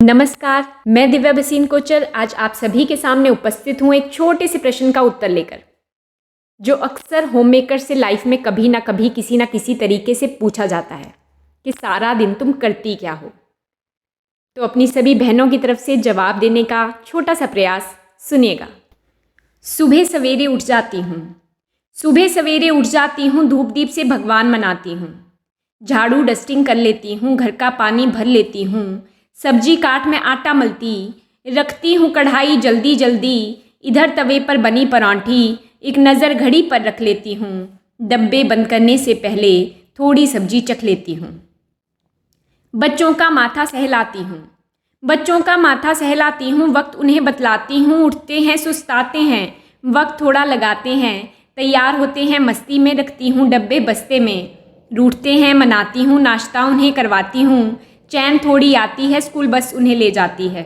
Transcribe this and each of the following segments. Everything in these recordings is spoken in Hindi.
नमस्कार, मैं दिव्या भसीन कोचर आज आप सभी के सामने उपस्थित हूँ एक छोटे से प्रश्न का उत्तर लेकर, जो अक्सर होममेकर से लाइफ में कभी ना कभी किसी ना किसी तरीके से पूछा जाता है कि सारा दिन तुम करती क्या हो। तो अपनी सभी बहनों की तरफ से जवाब देने का छोटा सा प्रयास सुनिएगा। सुबह सवेरे उठ जाती हूँ, सुबह सवेरे उठ जाती हूँ, धूप दीप से भगवान मनाती हूँ, झाड़ू डस्टिंग कर लेती हूँ, घर का पानी भर लेती हूँ, सब्जी काट में आटा मलती, रखती हूँ कढ़ाई जल्दी जल्दी, इधर तवे पर बनी परांठी एक नज़र घड़ी पर रख लेती हूँ, डब्बे बंद करने से पहले थोड़ी सब्जी चख लेती हूँ। बच्चों का माथा सहलाती हूँ, बच्चों का माथा सहलाती हूँ, वक्त उन्हें बतलाती हूँ, उठते हैं सुस्ताते हैं, वक्त थोड़ा लगाते हैं, तैयार होते हैं मस्ती में, रखती हूँ डब्बे बस्ते में, रूठते हैं मनाती हूँ, नाश्ता उन्हें करवाती हूँ, चैन थोड़ी आती है, स्कूल बस उन्हें ले जाती है।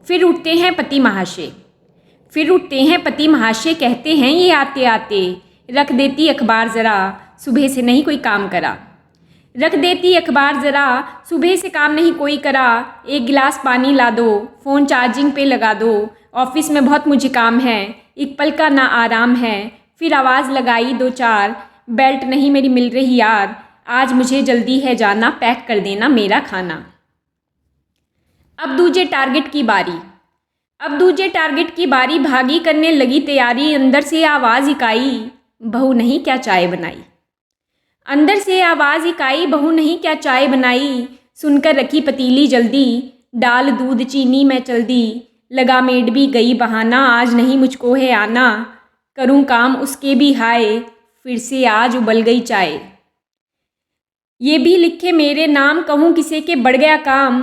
फिर उठते हैं पति महाशय, फिर उठते हैं पति महाशय, कहते हैं ये आते आते, रख देती अखबार ज़रा, सुबह से नहीं कोई काम करा, रख देती अखबार ज़रा, सुबह से काम नहीं कोई करा, एक गिलास पानी ला दो, फ़ोन चार्जिंग पे लगा दो, ऑफिस में बहुत मुझे काम है, एक पल का ना आराम है, फिर आवाज़ लगाई दो चार, बेल्ट नहीं मेरी मिल रही यार, आज मुझे जल्दी है जाना, पैक कर देना मेरा खाना। अब दूजे टारगेट की बारी, अब दूजे टारगेट की बारी, भागी करने लगी तैयारी, अंदर से आवाज़ इकाई, बहू नहीं क्या चाय बनाई, अंदर से आवाज़ इकाई, बहू नहीं क्या चाय बनाई, सुनकर रखी पतीली जल्दी, डाल दूध चीनी मैं चल दी, लगा मेड भी गई बहाना, आज नहीं मुझको है आना, करूँ काम उसके भी हाय, फिर से आज उबल गई चाय। ये भी लिखे मेरे नाम, कहूँ किसी के बढ़ गया काम,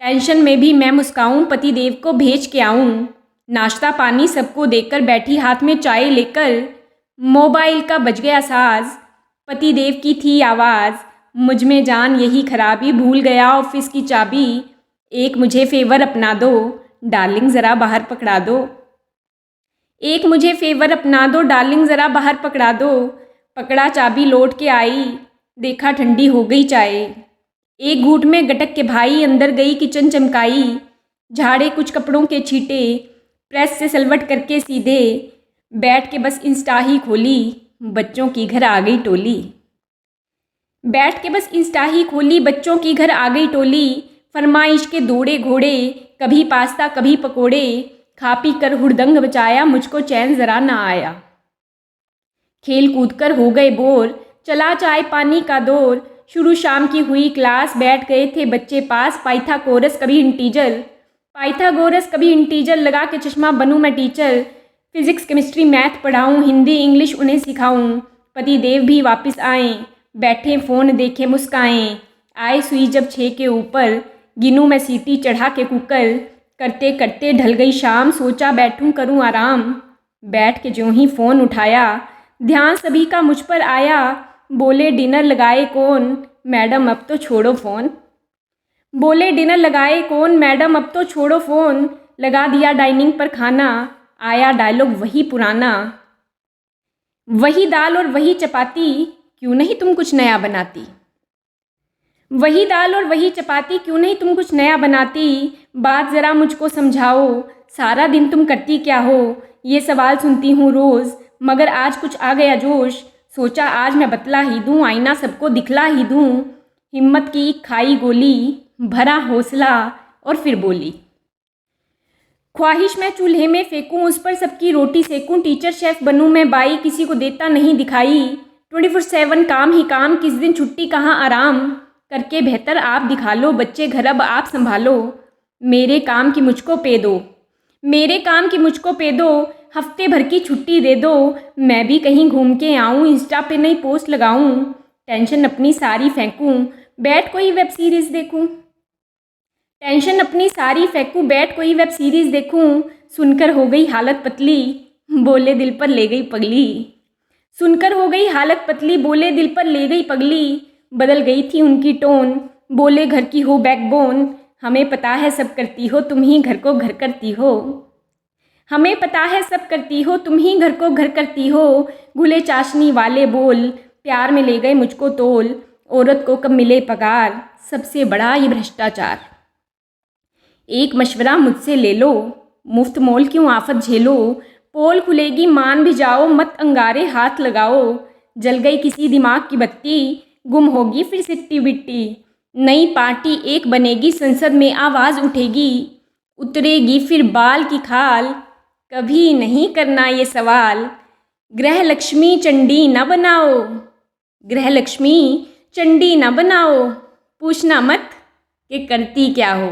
टेंशन में भी मैं मुस्काऊँ, पति देव को भेज के आऊँ, नाश्ता पानी सबको देकर बैठी हाथ में चाय लेकर, मोबाइल का बज गया साज, पति देव की थी आवाज़, मुझ में जान यही खराबी, भूल गया ऑफिस की चाबी, एक मुझे फेवर अपना दो, डार्लिंग ज़रा बाहर पकड़ा दो, एक मुझे फेवर अपना दो, डार्लिंग ज़रा बाहर पकड़ा दो, पकड़ा चाबी लौट के आई, देखा ठंडी हो गई चाय, एक घूंट में गटक के भाई, अंदर गई किचन चमकाई, झाड़े कुछ कपड़ों के छींटे, प्रेस से सलवट करके सीधे, बैठ के बस इंस्टा ही खोली, बच्चों की घर आ गई टोली, बैठ के बस इंस्टा ही खोली, बच्चों की घर आ गई टोली, फरमाइश के दौड़े घोड़े, कभी पास्ता कभी पकोड़े, खा पी कर हुड़दंग बचाया, मुझको चैन ज़रा ना आया, खेल कूद कर हो गए बोर, चला चाय पानी का दौर, शुरू शाम की हुई क्लास, बैठ गए थे बच्चे पास, पाइथागोरस कभी इंटीजर, पाइथागोरस कभी इंटीजर, लगा के चश्मा बनूं मैं टीचर, फिजिक्स केमिस्ट्री मैथ पढ़ाऊं, हिंदी इंग्लिश उन्हें सिखाऊं, पति देव भी वापस आए, बैठे फ़ोन देखे मुस्काएं, आए सुई जब 6 के ऊपर, गिनूं मैं सीटी चढ़ा के कुकर, करते करते ढल गई शाम, सोचा बैठूं करूं आराम, बैठ के ज्यों ही फ़ोन उठाया, ध्यान सभी का मुझ पर आया, बोले डिनर लगाए कौन, मैडम अब तो छोड़ो फ़ोन, बोले डिनर लगाए कौन, मैडम अब तो छोड़ो फ़ोन, लगा दिया डाइनिंग पर खाना, आया डायलॉग वही पुराना, वही दाल और वही चपाती, क्यों नहीं तुम कुछ नया बनाती, वही दाल और वही चपाती, क्यों नहीं तुम कुछ नया बनाती, बात ज़रा मुझको समझाओ, सारा दिन तुम करती क्या हो, ये सवाल सुनती हूँ रोज़, मगर आज कुछ आ गया जोश, सोचा आज मैं बतला ही दूँ, आईना सबको दिखला ही दूँ, हिम्मत की खाई गोली, भरा हौसला और फिर बोली, ख्वाहिश मैं चूल्हे में फेंकूँ, उस पर सबकी रोटी सेकूँ, टीचर शेफ़ बनूँ मैं बाई, किसी को देता नहीं दिखाई, 24/7 काम ही काम, किस दिन छुट्टी कहाँ आराम, करके बेहतर आप दिखा लो, बच्चे घर अब आप संभालो, मेरे काम की मुझको पे दो, मेरे काम की मुझको पे दो, हफ्ते भर की छुट्टी दे दो, मैं भी कहीं घूम के आऊँ, इंस्टा पे नई पोस्ट लगाऊँ, टेंशन अपनी सारी फेंकूँ, बैठ कोई वेब सीरीज़ देखूँ, टेंशन अपनी सारी फेंकूँ, बैठ कोई वेब सीरीज़ देखूँ, सुनकर हो गई हालत पतली, बोले दिल पर ले गई पगली, सुनकर हो गई हालत पतली, बोले दिल पर ले गई पगली, बदल गई थी उनकी टोन, बोले घर की हो बैकबोन, हमें पता है सब करती हो, तुम ही घर को घर करती हो, हमें पता है सब करती हो, तुम ही घर को घर करती हो, घुले चाशनी वाले बोल, प्यार में ले गए मुझको तोल, औरत को कब मिले पगार, सबसे बड़ा ये भ्रष्टाचार, एक मशवरा मुझसे ले लो, मुफ्त मोल क्यों आफत झेलो। पोल खुलेगी मान भी जाओ, मत अंगारे हाथ लगाओ। जल गई किसी दिमाग की बत्ती, गुम होगी फिर सिट्टी बिट्टी। नई पार्टी एक बनेगी, संसद में आवाज़ उठेगी। उतरेगी फिर बाल की खाल, कभी नहीं करना ये सवाल। गृह लक्ष्मी चंडी न बनाओ, गृह लक्ष्मी चंडी न बनाओ। पूछना मत कि करती क्या हो।